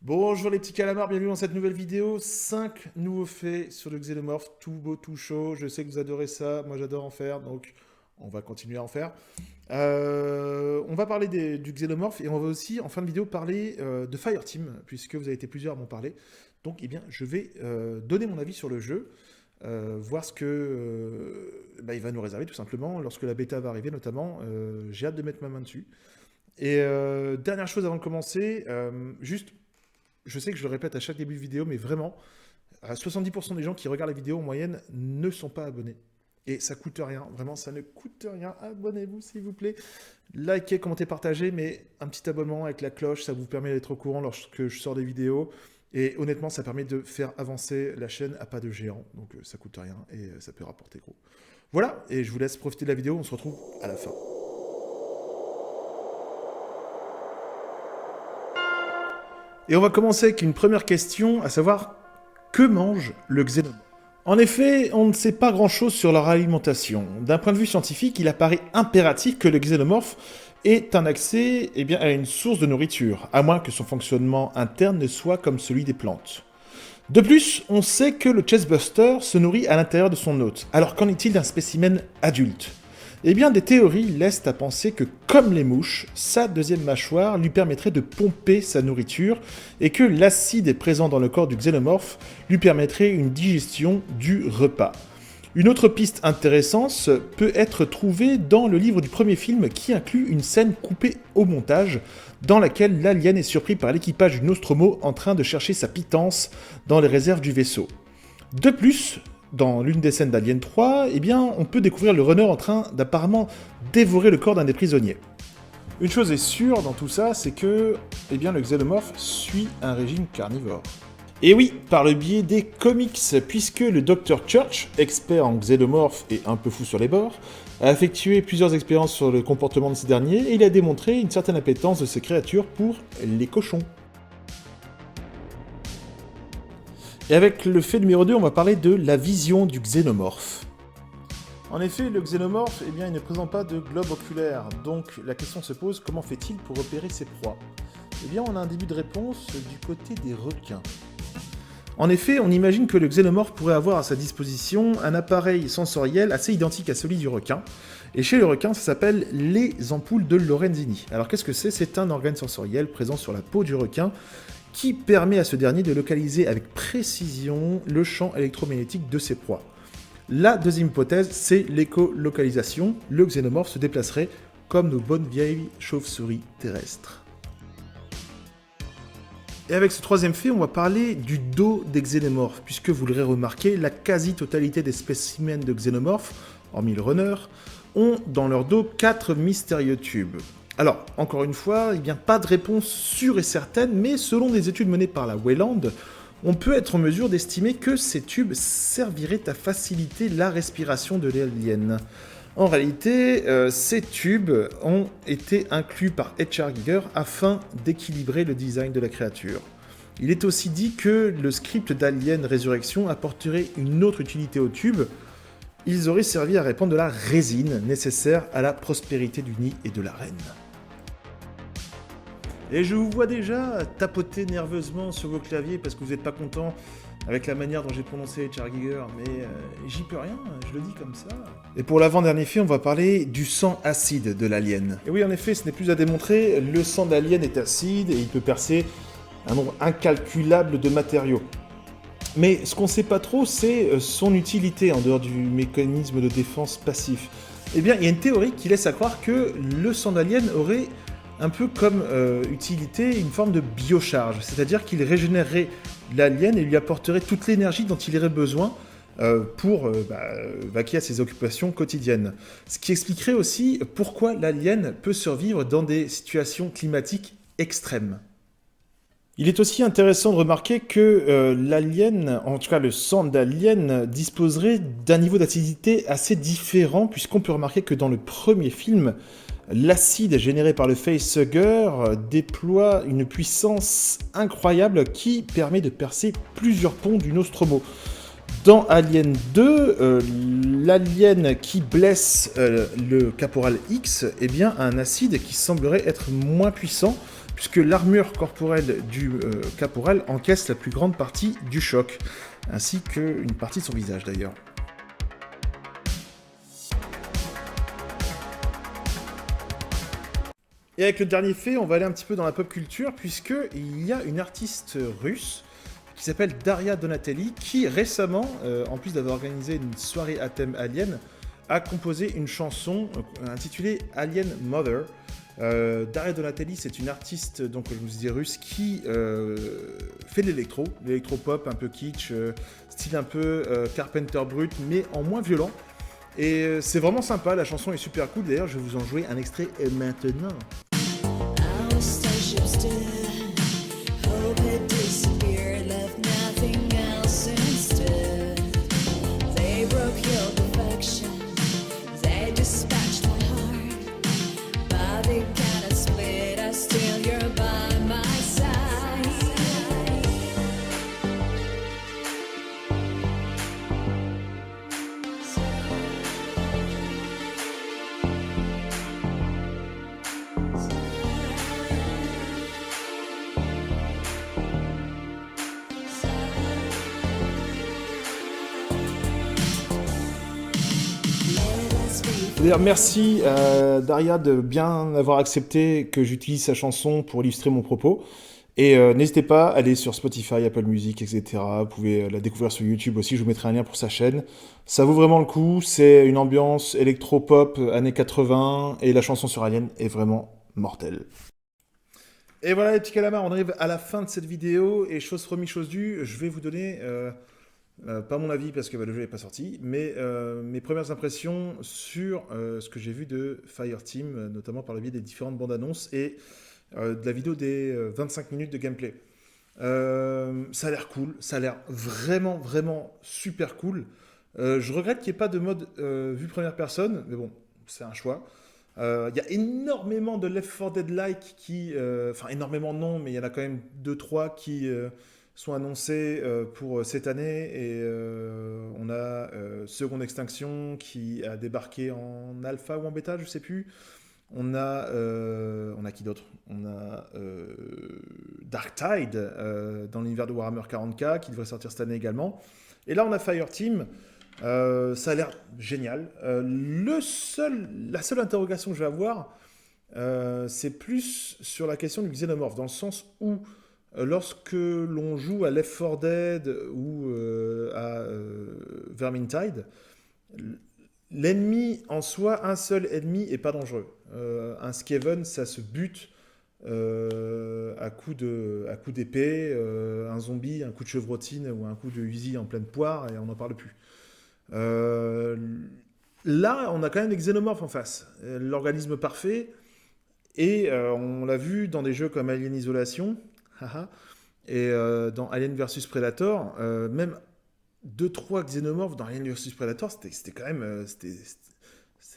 Bonjour les petits calamars, bienvenue dans cette nouvelle vidéo. 5 nouveaux faits sur le xénomorphe, tout beau, tout chaud. Je sais que vous adorez ça, moi j'adore en faire, donc on va continuer à en faire. On va parler du xénomorphe et on va aussi en fin de vidéo parler de Fireteam, puisque vous avez été plusieurs à m'en parler. Donc eh bien, je vais donner mon avis sur le jeu, voir ce que il va nous réserver tout simplement lorsque la bêta va arriver notamment. J'ai hâte de mettre ma main dessus. Et dernière chose avant de commencer, juste je sais que je le répète à chaque début de vidéo, mais vraiment, à 70% des gens qui regardent la vidéo en moyenne ne sont pas abonnés. Et ça coûte rien, vraiment, ça ne coûte rien. Abonnez-vous s'il vous plaît. Likez, commentez, partagez, mais un petit abonnement avec la cloche, ça vous permet d'être au courant lorsque je sors des vidéos. Et honnêtement, ça permet de faire avancer la chaîne à pas de géant. Donc ça coûte rien et ça peut rapporter gros. Voilà, et je vous laisse profiter de la vidéo, on se retrouve à la fin. Et on va commencer avec une première question, à savoir, que mange le xénomorphe? En effet, on ne sait pas grand-chose sur leur alimentation. D'un point de vue scientifique, il apparaît impératif que le xénomorphe ait un accès à une source de nourriture, à moins que son fonctionnement interne ne soit comme celui des plantes. De plus, on sait que le chestbuster se nourrit à l'intérieur de son hôte. Alors qu'en est-il d'un spécimen adulte? Eh bien, des théories laissent à penser que, comme les mouches, sa deuxième mâchoire lui permettrait de pomper sa nourriture et que l'acide présent dans le corps du xénomorphe lui permettrait une digestion du repas. Une autre piste intéressante peut être trouvée dans le livre du premier film qui inclut une scène coupée au montage dans laquelle l'alien est surpris par l'équipage du Nostromo en train de chercher sa pitance dans les réserves du vaisseau. De plus, dans l'une des scènes d'Alien 3, on peut découvrir le runner en train d'apparemment dévorer le corps d'un des prisonniers. Une chose est sûre dans tout ça, c'est que le xénomorphe suit un régime carnivore. Et oui, par le biais des comics, puisque le Dr Church, expert en xénomorphes et un peu fou sur les bords, a effectué plusieurs expériences sur le comportement de ces derniers et il a démontré une certaine appétence de ces créatures pour les cochons. Et avec le fait numéro 2, on va parler de la vision du xénomorphe. En effet, le xénomorphe, il ne présente pas de globe oculaire, donc la question se pose, comment fait-il pour repérer ses proies? On a un début de réponse du côté des requins. En effet, on imagine que le xénomorphe pourrait avoir à sa disposition un appareil sensoriel assez identique à celui du requin, et chez le requin, ça s'appelle les ampoules de Lorenzini. Alors qu'est-ce que c'est? C'est un organe sensoriel présent sur la peau du requin, qui permet à ce dernier de localiser avec précision le champ électromagnétique de ses proies. La deuxième hypothèse, c'est l'écolocalisation. Le xénomorphe se déplacerait comme nos bonnes vieilles chauves-souris terrestres. Et avec ce troisième fait, on va parler du dos des xénomorphes, puisque vous l'aurez remarqué, la quasi-totalité des spécimens de xénomorphes, hormis le runner, ont dans leur dos 4 mystérieux tubes. Alors, encore une fois, pas de réponse sûre et certaine, mais selon des études menées par la Wayland, on peut être en mesure d'estimer que ces tubes serviraient à faciliter la respiration de l'alien. En réalité, ces tubes ont été inclus par H.R. Giger afin d'équilibrer le design de la créature. Il est aussi dit que le script d'Alien Résurrection apporterait une autre utilité aux tubes. Ils auraient servi à répandre de la résine nécessaire à la prospérité du nid et de la reine. Et je vous vois déjà tapoter nerveusement sur vos claviers parce que vous n'êtes pas content avec la manière dont j'ai prononcé H.R. Giger, mais j'y peux rien, je le dis comme ça. Et pour l'avant-dernier fait, on va parler du sang acide de l'alien. Et oui, en effet, ce n'est plus à démontrer, le sang d'alien est acide et il peut percer un nombre incalculable de matériaux. Mais ce qu'on ne sait pas trop, c'est son utilité en dehors du mécanisme de défense passif. Il y a une théorie qui laisse à croire que le sang d'alien aurait un peu comme utilité une forme de biocharge, c'est-à-dire qu'il régénérerait l'alien et lui apporterait toute l'énergie dont il aurait besoin pour vaquer à ses occupations quotidiennes. Ce qui expliquerait aussi pourquoi l'alien peut survivre dans des situations climatiques extrêmes. Il est aussi intéressant de remarquer que l'alien, en tout cas le sang d'alien, disposerait d'un niveau d'acidité assez différent, puisqu'on peut remarquer que dans le premier film, l'acide généré par le facehugger déploie une puissance incroyable qui permet de percer plusieurs ponts du Nostromo. Dans Alien 2, l'alien qui blesse le caporal X a un acide qui semblerait être moins puissant, puisque l'armure corporelle du caporal encaisse la plus grande partie du choc, ainsi qu'une partie de son visage d'ailleurs. Et avec le dernier fait, on va aller un petit peu dans la pop culture, puisqu'il y a une artiste russe qui s'appelle Daria Donatelli, qui récemment, en plus d'avoir organisé une soirée à thème Alien, a composé une chanson intitulée Alien Mother. Daria Donatelli, c'est une artiste, donc je vous disais russe, qui fait de l'électro-pop un peu kitsch, style un peu Carpenter Brut, mais en moins violent. Et c'est vraiment sympa, la chanson est super cool. D'ailleurs, je vais vous en jouer un extrait maintenant. D'ailleurs, merci à Daria de bien avoir accepté que j'utilise sa chanson pour illustrer mon propos. Et n'hésitez pas à aller sur Spotify, Apple Music, etc. Vous pouvez la découvrir sur YouTube aussi, je vous mettrai un lien pour sa chaîne. Ça vaut vraiment le coup, c'est une ambiance électro-pop années 80, et la chanson sur Alien est vraiment mortelle. Et voilà les petits calamars, on arrive à la fin de cette vidéo, et chose promis, chose due, je vais vous donner... pas mon avis parce que le jeu n'est pas sorti, mais mes premières impressions sur ce que j'ai vu de Fireteam, notamment par le biais des différentes bandes annonces et de la vidéo des 25 minutes de gameplay. Ça a l'air cool, ça a l'air vraiment, vraiment super cool. Je regrette qu'il n'y ait pas de mode vue première personne, mais bon, c'est un choix. Il y a énormément de Left 4 Dead-like qui... Enfin, énormément non, mais il y en a quand même 2-3 qui... sont annoncés pour cette année, et on a Seconde Extinction qui a débarqué en alpha ou en bêta, je sais plus. On a qui d'autre? On a Darktide dans l'univers de Warhammer 40K qui devrait sortir cette année également. Et là on a Fireteam. Ça a l'air génial. La seule interrogation que je vais avoir, c'est plus sur la question du xénomorphe, dans le sens où lorsque l'on joue à Left 4 Dead ou à Vermintide, l'ennemi en soi, un seul ennemi, est pas dangereux. Un Skaven, ça se bute à coup d'épée, un zombie, un coup de chevrotine ou un coup de Uzi en pleine poire, et on n'en parle plus. Là, on a quand même des xénomorphes en face. L'organisme parfait, et on l'a vu dans des jeux comme Alien Isolation, et dans Alien vs Predator, même 2-3 xénomorphes dans Alien vs Predator, c'était quand même... c'était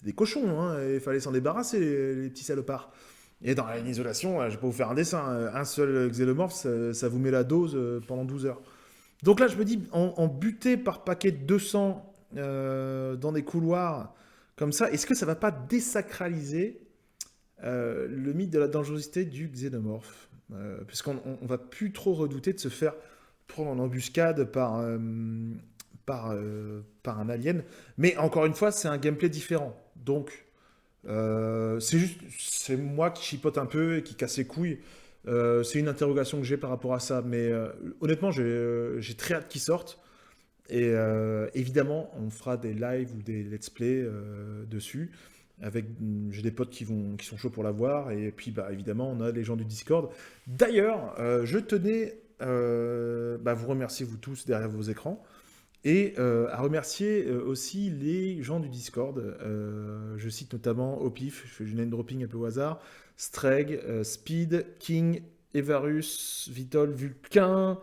des cochons, hein, il fallait s'en débarrasser, les petits salopards. Et dans Alien Isolation, je vais pas vous faire un dessin, un seul xénomorphe, ça vous met la dose pendant 12 heures. Donc là, je me dis, en buté par paquet de 200 dans des couloirs comme ça, est-ce que ça va pas désacraliser le mythe de la dangerosité du xénomorphe, puisqu'on ne va plus trop redouter de se faire prendre en embuscade par un alien. Mais encore une fois, c'est un gameplay différent. Donc, c'est moi qui chipote un peu et qui casse les couilles. C'est une interrogation que j'ai par rapport à ça. Mais honnêtement, j'ai très hâte qu'ils sortent. Et évidemment, on fera des lives ou des let's play dessus. J'ai des potes qui sont chauds pour la voir, et puis évidemment on a les gens du Discord. D'ailleurs, je tenais vous remercier vous tous derrière vos écrans, et à remercier aussi les gens du Discord. Je cite notamment au pif, je fais du name dropping un peu au hasard: Streg, Speed, King, Evarus, Vitol, Vulcain,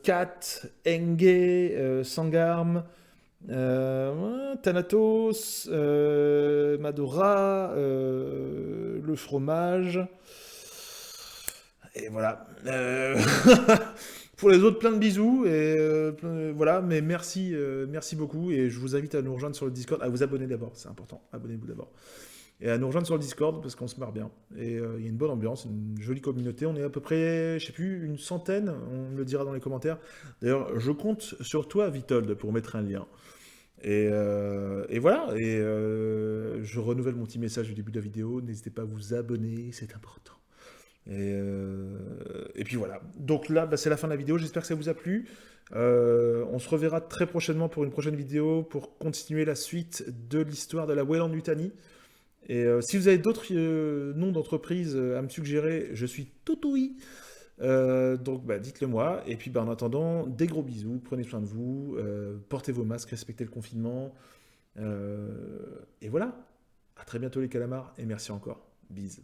Kat, Enge, Sangarm, Thanatos, Madora, le fromage, et voilà. Pour les autres, plein de bisous, et voilà, mais merci beaucoup, et je vous invite à nous rejoindre sur le Discord, à vous abonner d'abord, c'est important, abonnez-vous d'abord. et à nous rejoindre sur le Discord parce qu'on se marre bien. Et il y a une bonne ambiance, une jolie communauté. On est à peu près, je sais plus, une centaine, on me le dira dans les commentaires. D'ailleurs, je compte sur toi, Vitold, pour mettre un lien. Et voilà, je renouvelle mon petit message du début de la vidéo, n'hésitez pas à vous abonner, c'est important. Et puis voilà. Donc là, bah, c'est la fin de la vidéo. J'espère que ça vous a plu. On se reverra très prochainement pour une prochaine vidéo pour continuer la suite de l'histoire de la Weyland-Yutani. Et si vous avez d'autres noms d'entreprises à me suggérer, je suis tout oui. Donc bah, dites-le moi. Et puis bah, en attendant, des gros bisous. Prenez soin de vous. Portez vos masques, respectez le confinement. Et voilà. À très bientôt les calamars. Et merci encore. Bise.